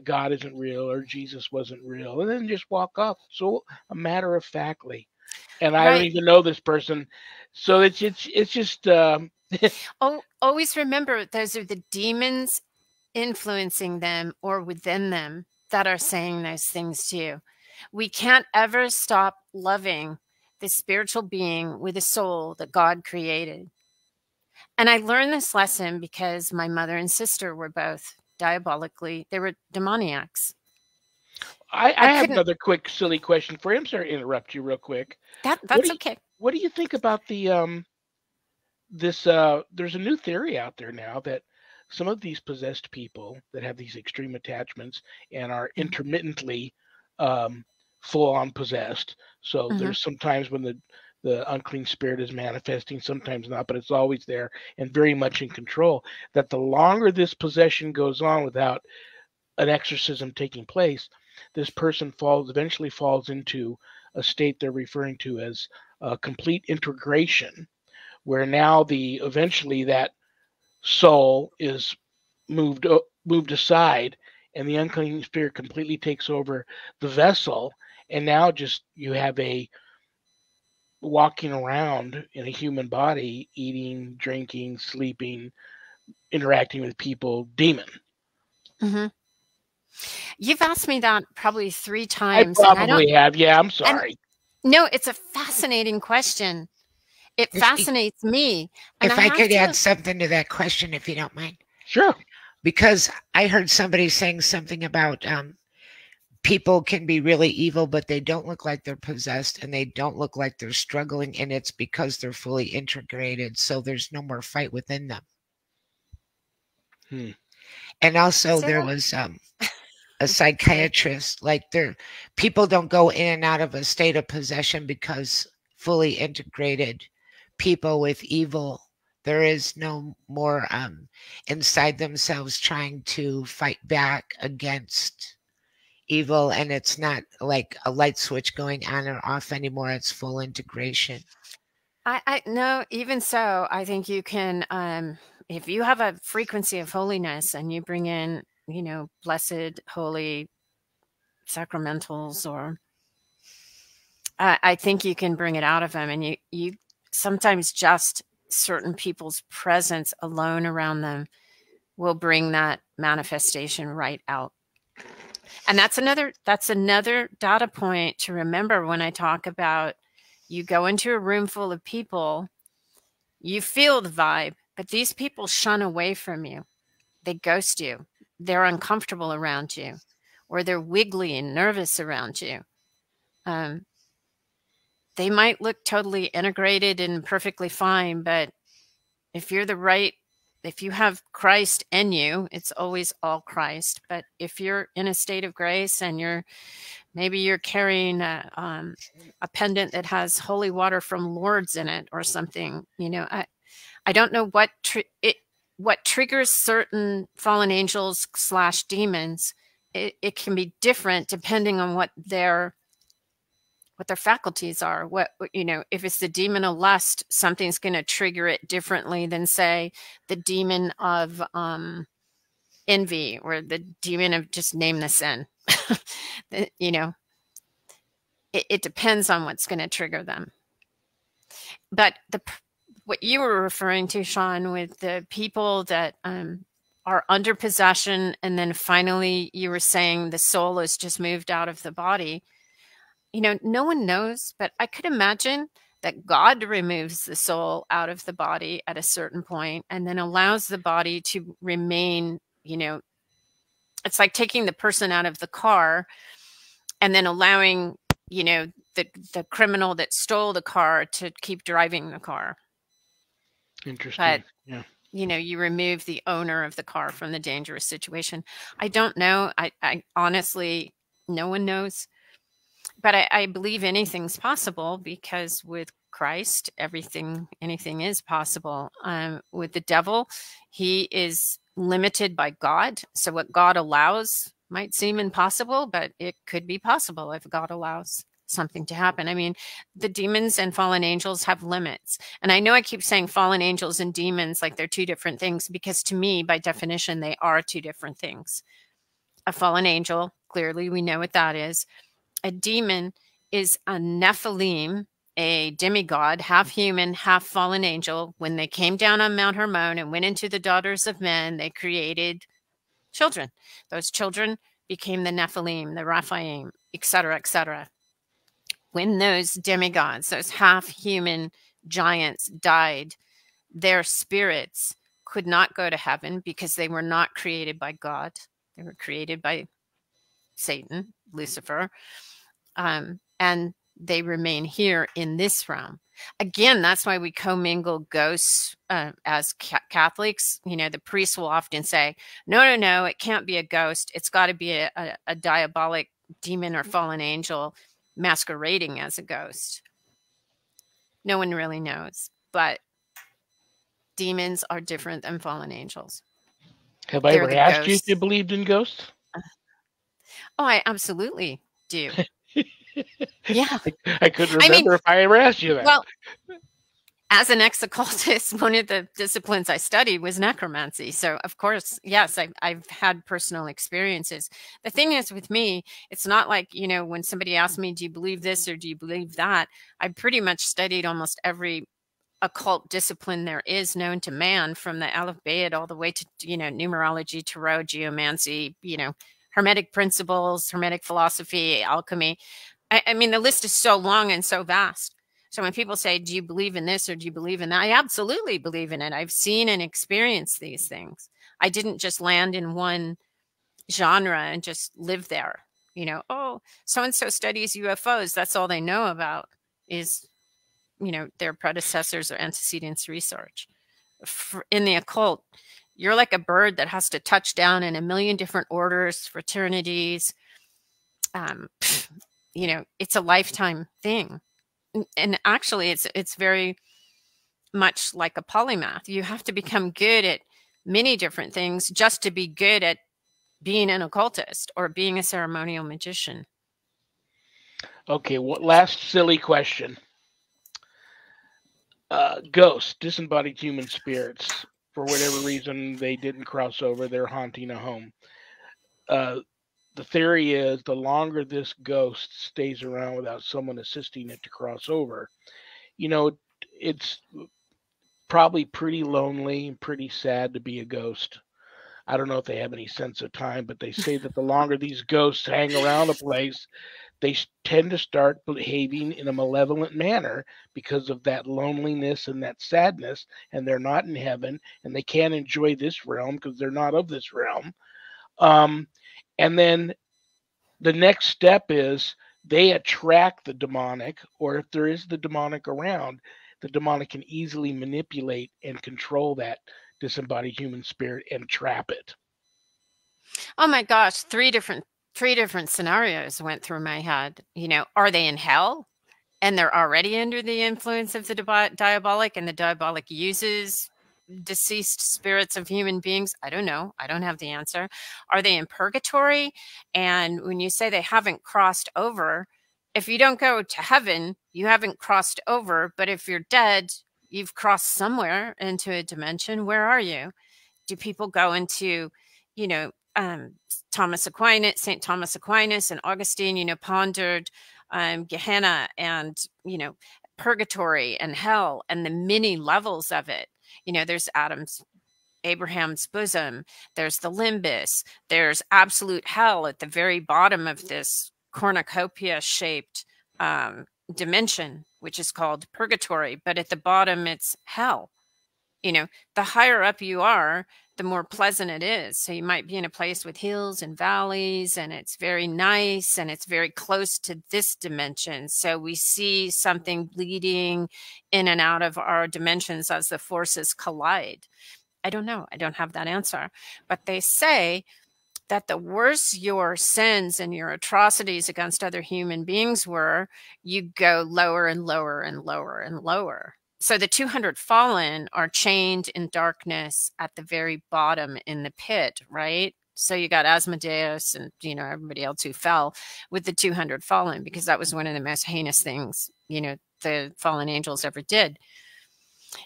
God isn't real or Jesus wasn't real, and then just walk off so a matter of factly. And I don't even know this person, so it's just. Always remember, those are the demons influencing them or within them that are saying those things to you. We can't ever stop loving the spiritual being with a soul that God created. And I learned this lesson because my mother and sister were both they were demoniacs. I have another quick silly question for you. I'm sorry to interrupt you real quick. That's okay. What do you think about the there's a new theory out there now that some of these possessed people that have these extreme attachments and are intermittently full on possessed. So there's sometimes when the unclean spirit is manifesting, sometimes not, but it's always there and very much in control. That the longer this possession goes on without an exorcism taking place, this person eventually falls into a state they're referring to as complete integration, where now eventually that soul is moved aside, and the unclean spirit completely takes over the vessel, and now just you have a walking around in a human body, eating, drinking, sleeping, interacting with people, demon. You've asked me that probably 3 times. I probably have. Yeah, I'm sorry. No, it's a fascinating question. It fascinates me. And if I could add something to that question, if you don't mind. Sure. Because I heard somebody saying something about people can be really evil, but they don't look like they're possessed and they don't look like they're struggling. And it's because they're fully integrated. So there's no more fight within them. And also there was a psychiatrist, like people don't go in and out of a state of possession because fully integrated people with evil, there is no more inside themselves trying to fight back against evil, and it's not like a light switch going on or off anymore. It's full integration. I no, even so, I think you can if you have a frequency of holiness and you bring in, blessed, holy sacramentals, or I think you can bring it out of them. And you sometimes just certain people's presence alone around them will bring that manifestation right out. And that's another data point to remember when I talk about, you go into a room full of people, you feel the vibe, but these people shun away from you. They ghost you. They're uncomfortable around you, or they're wiggly and nervous around you. they might look totally integrated and perfectly fine, but if you're if you have Christ in you, it's always all Christ. But if you're in a state of grace and maybe you're carrying a pendant that has holy water from Lourdes in it or something, I don't know what triggers certain fallen angels / demons. It can be different depending on what their faculties are. If it's the demon of lust, something's going to trigger it differently than, say, the demon of envy or the demon of, just name the sin. It depends on what's going to trigger them. But what you were referring to, Shawn, with the people that are under possession, and then finally you were saying the soul is just moved out of the body. No one knows, but I could imagine that God removes the soul out of the body at a certain point and then allows the body to remain, it's like taking the person out of the car and then allowing, the criminal that stole the car to keep driving the car. Interesting. But, yeah. You remove the owner of the car from the dangerous situation. I don't know. I honestly, no one knows. But I believe anything's possible, because with Christ, anything is possible. With the devil, he is limited by God. So what God allows might seem impossible, but it could be possible if God allows something to happen. I mean, the demons and fallen angels have limits. And I know I keep saying fallen angels and demons like they're two different things, because to me, by definition, they are two different things. A fallen angel, clearly we know what that is. A demon is a Nephilim, a demigod, half human, half fallen angel. When they came down on Mount Hermon and went into the daughters of men, they created children. Those children became the Nephilim, the Raphaim, etc., etc. When those demigods, those half human giants, died, their spirits could not go to heaven because they were not created by God. They were created by Satan, Lucifer. And they remain here in this realm. Again, that's why we commingle ghosts as Catholics. The priests will often say, no, it can't be a ghost. It's got to be a diabolic demon or fallen angel masquerading as a ghost. No one really knows, but demons are different than fallen angels. Have I ever asked you if you believed in ghosts? Oh, I absolutely do. Yeah. I couldn't remember if I ever asked you that. Well, as an ex-occultist, one of the disciplines I studied was necromancy. So, of course, yes, I've had personal experiences. The thing is with me, it's not like, when somebody asks me, do you believe this or do you believe that? I pretty much studied almost every occult discipline there is known to man, from the Aleph Bayit all the way to, numerology, tarot, geomancy, Hermetic principles, Hermetic philosophy, alchemy. I mean, the list is so long and so vast. So when people say, do you believe in this or do you believe in that? I absolutely believe in it. I've seen and experienced these things. I didn't just land in one genre and just live there. Oh, so-and-so studies UFOs. That's all they know about is, their predecessors or antecedents research. In the occult, you're like a bird that has to touch down in a million different orders, fraternities. It's a lifetime thing. And actually, it's very much like a polymath. You have to become good at many different things just to be good at being an occultist or being a ceremonial magician. Okay, last silly question. Ghosts, disembodied human spirits. For whatever reason, they didn't cross over. They're haunting a home. The theory is the longer this ghost stays around without someone assisting it to cross over, it's probably pretty lonely and pretty sad to be a ghost. I don't know if they have any sense of time, but they say that the longer these ghosts hang around a place, they tend to start behaving in a malevolent manner because of that loneliness and that sadness, and they're not in heaven, and they can't enjoy this realm because they're not of this realm. And then the next step is they attract the demonic, or if there is the demonic around, the demonic can easily manipulate and control that disembodied human spirit and trap it. Oh my gosh, three different scenarios went through my head. Are they in hell and they're already under the influence of the diabolic, and the diabolic uses deceased spirits of human beings? I don't know. I don't have the answer. Are they in purgatory? And when you say they haven't crossed over, if you don't go to heaven, you haven't crossed over. But if you're dead, you've crossed somewhere into a dimension. Where are you? Do people go into, St. Thomas Aquinas and Augustine, pondered Gehenna and, purgatory and hell and the many levels of it. There's Abraham's bosom, there's the limbus, there's absolute hell at the very bottom of this cornucopia shaped dimension, which is called purgatory. But at the bottom, it's hell. The higher up you are, the more pleasant it is. So you might be in a place with hills and valleys, and it's very nice, and it's very close to this dimension. So we see something bleeding in and out of our dimensions as the forces collide. I don't know. I don't have that answer. But they say that the worse your sins and your atrocities against other human beings were, you go lower and lower and lower and lower. So the 200 fallen are chained in darkness at the very bottom in the pit, right? So you got Asmodeus and, everybody else who fell with the 200 fallen, because that was one of the most heinous things, the fallen angels ever did.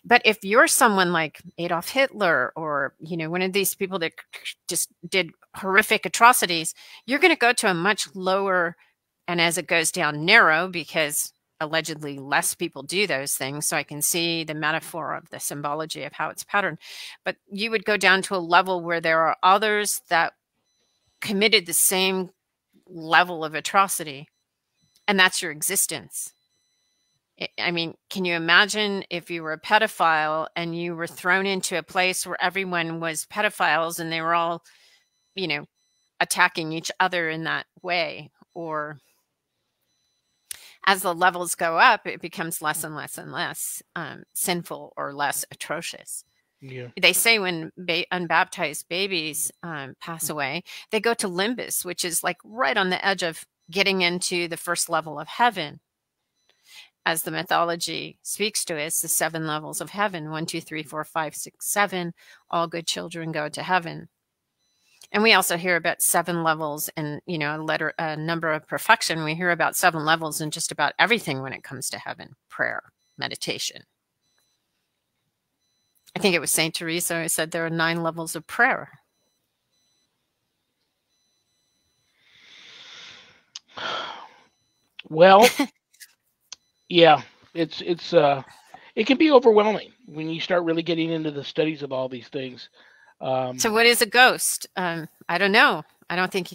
But if you're someone like Adolf Hitler or, one of these people that just did horrific atrocities, you're going to go to a much lower, and as it goes down, narrow, because allegedly less people do those things. So I can see the metaphor of the symbology of how it's patterned. But you would go down to a level where there are others that committed the same level of atrocity, and that's your existence. I mean, can you imagine if you were a pedophile and you were thrown into a place where everyone was pedophiles and they were all, attacking each other in that way? Or as the levels go up, it becomes less and less and less sinful or less atrocious. Yeah. They say when unbaptized babies pass away, they go to limbus, which is like right on the edge of getting into the first level of heaven. As the mythology speaks to us, the 7 levels of heaven, 1, 2, 3, 4, 5, 6, 7, all good children go to heaven. And we also hear about 7 levels in, a number of perfection. We hear about 7 levels in just about everything when it comes to heaven: prayer, meditation. I think it was St. Teresa who said there are 9 levels of prayer. Well, yeah, it can be overwhelming when you start really getting into the studies of all these things. So what is a ghost? I don't know. I don't think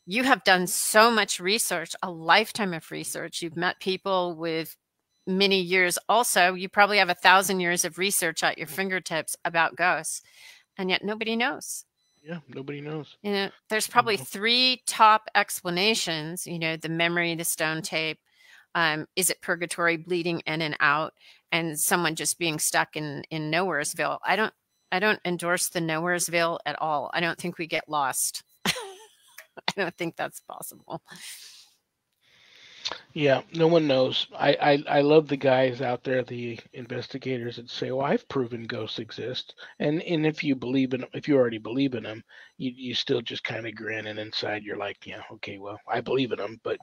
you have done so much research, a lifetime of research. You've met people with many years. Also, you probably have 1,000 years of research at your fingertips about ghosts, and yet nobody knows. Yeah, nobody knows. There's probably 3 top explanations, the memory, the stone tape. Is it purgatory, bleeding in and out, and someone just being stuck in Nowheresville? I don't endorse the Nowheresville at all. I don't think we get lost. I don't think that's possible. Yeah, no one knows. I love the guys out there, the investigators that say, "Well, I've proven ghosts exist," and if you already believe in them, you still just kind of grin, and inside you're like, "Yeah, okay, well, I believe in them, but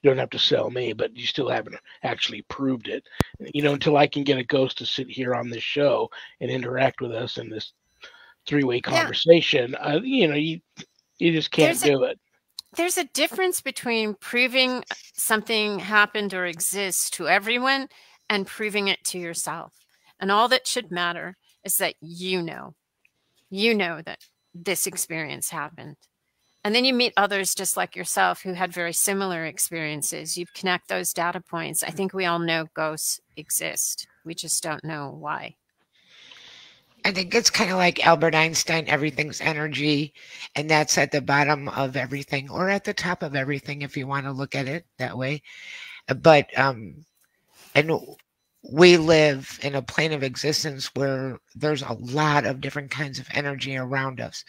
you don't have to sell me." But you still haven't actually proved it, until I can get a ghost to sit here on this show and interact with us in this 3-way conversation. You just can't do it. There's a difference between proving something happened or exists to everyone and proving it to yourself. And all that should matter is that you know that this experience happened. And then you meet others just like yourself who had very similar experiences. You connect those data points. I think we all know ghosts exist. We just don't know why. I think it's kind of like Albert Einstein, everything's energy, and that's at the bottom of everything or at the top of everything if you want to look at it that way. But and we live in a plane of existence where there's a lot of different kinds of energy around us.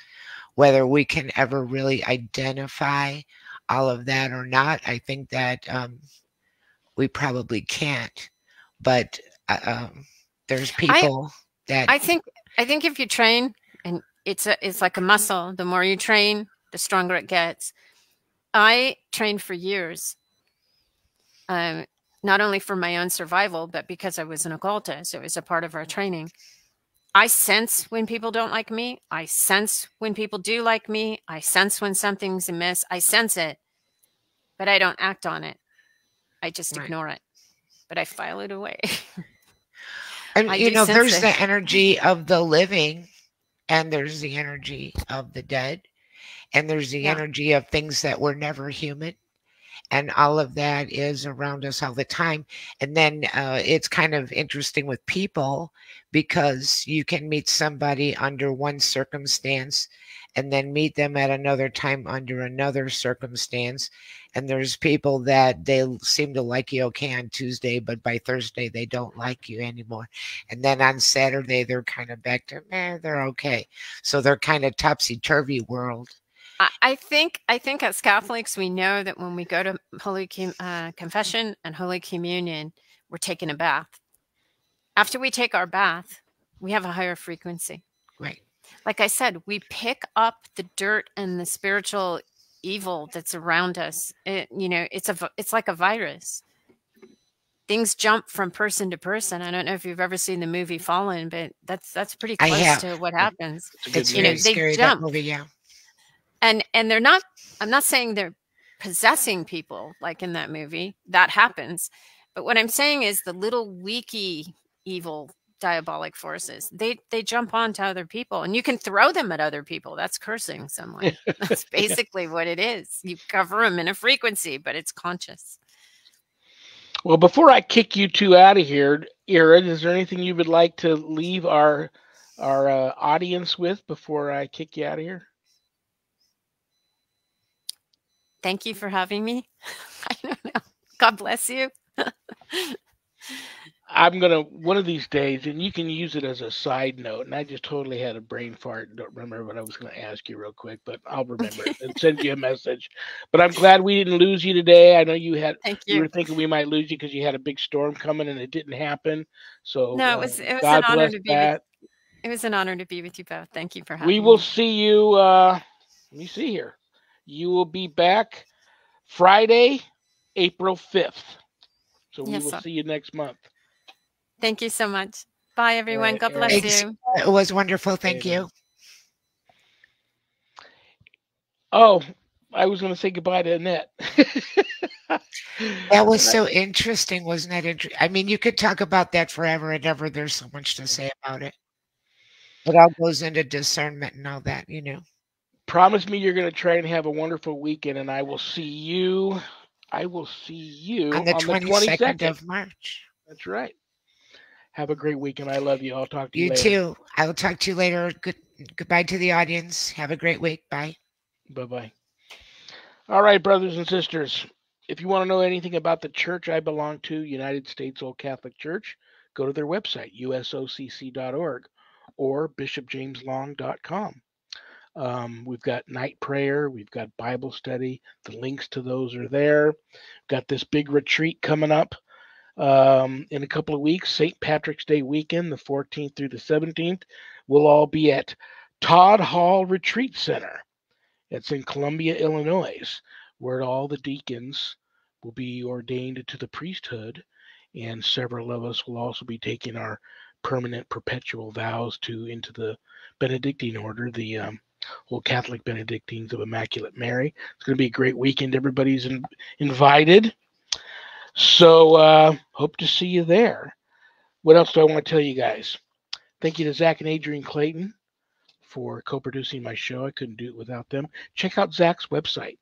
Whether we can ever really identify all of that or not, I think that we probably can't. But there's people that I think if you train, and it's like a muscle. The more you train, the stronger it gets. I trained for years, not only for my own survival, but because I was an occultist. It was a part of our training. I sense when people don't like me. I sense when people do like me. I sense when something's amiss. I sense it, but I don't act on it. I just ignore it, but I file it away. And there's the energy of the living, and there's the energy of the dead, and there's the energy of things that were never human. And all of that is around us all the time. And then it's kind of interesting with people because you can meet somebody under one circumstance and then meet them at another time under another circumstance. And there's people that they seem to like you okay on Tuesday, but by Thursday they don't like you anymore. And then on Saturday they're kind of back to, they're okay. So they're kind of topsy-turvy world. I think as Catholics, we know that when we go to Holy Confession and Holy Communion, we're taking a bath. After we take our bath, we have a higher frequency. Right. Like I said, we pick up the dirt and the spiritual evil that's around us. It's like a virus. Things jump from person to person. I don't know if you've ever seen the movie Fallen, but that's pretty close to what happens. It's very scary, that movie, yeah. And they're not, I'm not saying they're possessing people like in that movie. That happens. But what I'm saying is the little weaky evil diabolic forces, they jump onto other people, and you can throw them at other people. That's cursing someone. That's basically what it is. You cover them in a frequency, but it's conscious. Well, before I kick you two out of here, Erin, is there anything you would like to leave our audience with before I kick you out of here? Thank you for having me. I don't know. God bless you. I'm going to, one of these days, and you can use it as a side note, and I just totally had a brain fart and don't remember what I was going to ask you real quick, but I'll remember it and send you a message. But I'm glad we didn't lose you today. I know you were thinking we might lose you because you had a big storm coming and it didn't happen. So no, it was God an honor bless to be that. It was an honor to be with you both. Thank you for having me. We will see you, let me see here. You will be back Friday, April 5th. So we will see you next month. Thank you so much. Bye, everyone. God bless you. It was wonderful. Thank you. Oh, I was going to say goodbye to Annette. That was so interesting, wasn't that interesting? I mean, you could talk about that forever and ever. There's so much to say about it. It all goes into discernment and all that, Promise me you're going to try and have a wonderful weekend, and I will see you on the 22nd of March. That's right. Have a great weekend. I love you. I'll talk to you later. You too. I will talk to you later. Goodbye to the audience. Have a great week. Bye. Bye-bye. All right, brothers and sisters. If you want to know anything about the church I belong to, United States Old Catholic Church, go to their website, usocc.org or bishopjameslong.com. We've got night prayer. We've got Bible study. The links to those are there. Got this big retreat coming up in a couple of weeks, St. Patrick's Day weekend, the 14th through the 17th. We'll all be at Todd Hall Retreat Center. It's in Columbia, Illinois, where all the deacons will be ordained to the priesthood, and several of us will also be taking our permanent perpetual vows into the Benedictine order, the Old Catholic Benedictines of Immaculate Mary. It's going to be a great weekend. Everybody's invited. So hope to see you there. What else do I want to tell you guys? Thank you to Zach and Adrian Clayton for co-producing my show. I couldn't do it without them. Check out Zach's website,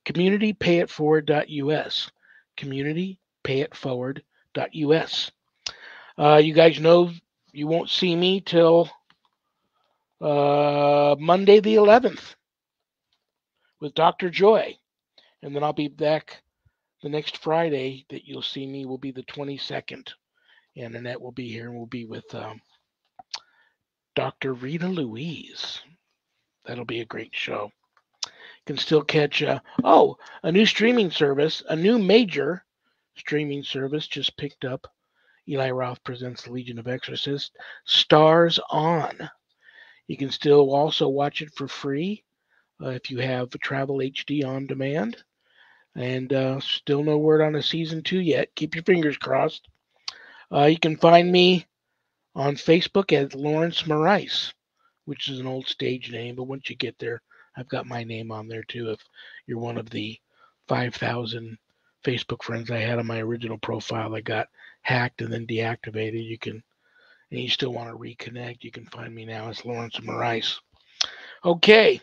communitypayitforward.us. Communitypayitforward.us. You guys know you won't see me till Monday the 11th with Dr. Joy. And then I'll be back the next Friday that you'll see me will be the 22nd. And Annette will be here and we'll be with Dr. Rita Louise. That'll be a great show. You can still catch, a new streaming service, a new major streaming service just picked up. Eli Roth presents the Legion of Exorcists. Stars On. You can still also watch it for free if you have Travel HD on demand. And still no word on a season 2 yet. Keep your fingers crossed. You can find me on Facebook as Lawrence Maurice, which is an old stage name, but once you get there, I've got my name on there too. If you're one of the 5,000 Facebook friends I had on my original profile that got hacked and then deactivated, and you still want to reconnect, you can find me now as Lawrence Maurice. Okay.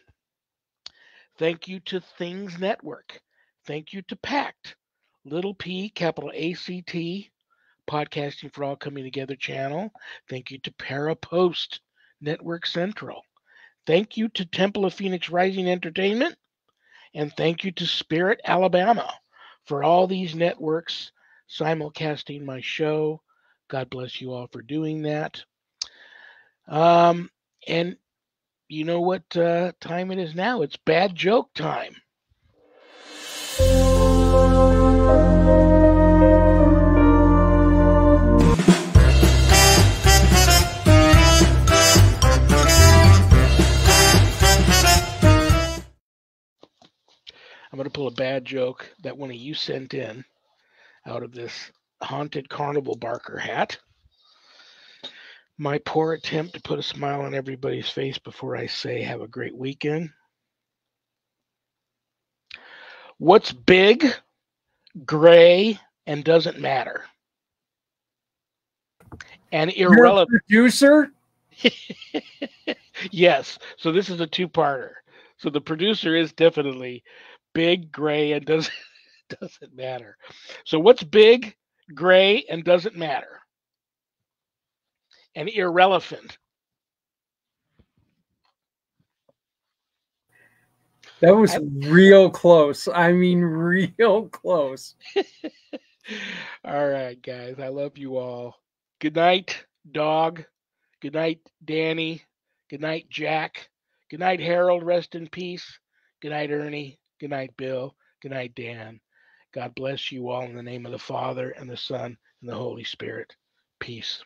Thank you to Things Network. Thank you to Pact, little P, capital ACT, Podcasting for All Coming Together channel. Thank you to Parapost Network Central. Thank you to Temple of Phoenix Rising Entertainment. And thank you to Spirit Alabama for all these networks simulcasting my show. God bless you all for doing that. And you know what time it is now? It's bad joke time. I'm going to pull a bad joke that one of you sent in out of this haunted carnival barker hat. My poor attempt to put a smile on everybody's face before I say have a great weekend. What's big, gray, and doesn't matter? And irrelevant. You're a producer? Yes. So this is a two-parter. So the producer is definitely big, gray, and doesn't matter. So what's big, gray, and doesn't matter? And irrelevant. That was real close. I mean, real close. All right, guys. I love you all. Good night, dog. Good night, Danny. Good night, Jack. Good night, Harold. Rest in peace. Good night, Ernie. Good night, Bill. Good night, Dan. God bless you all in the name of the Father and the Son and the Holy Spirit. Peace.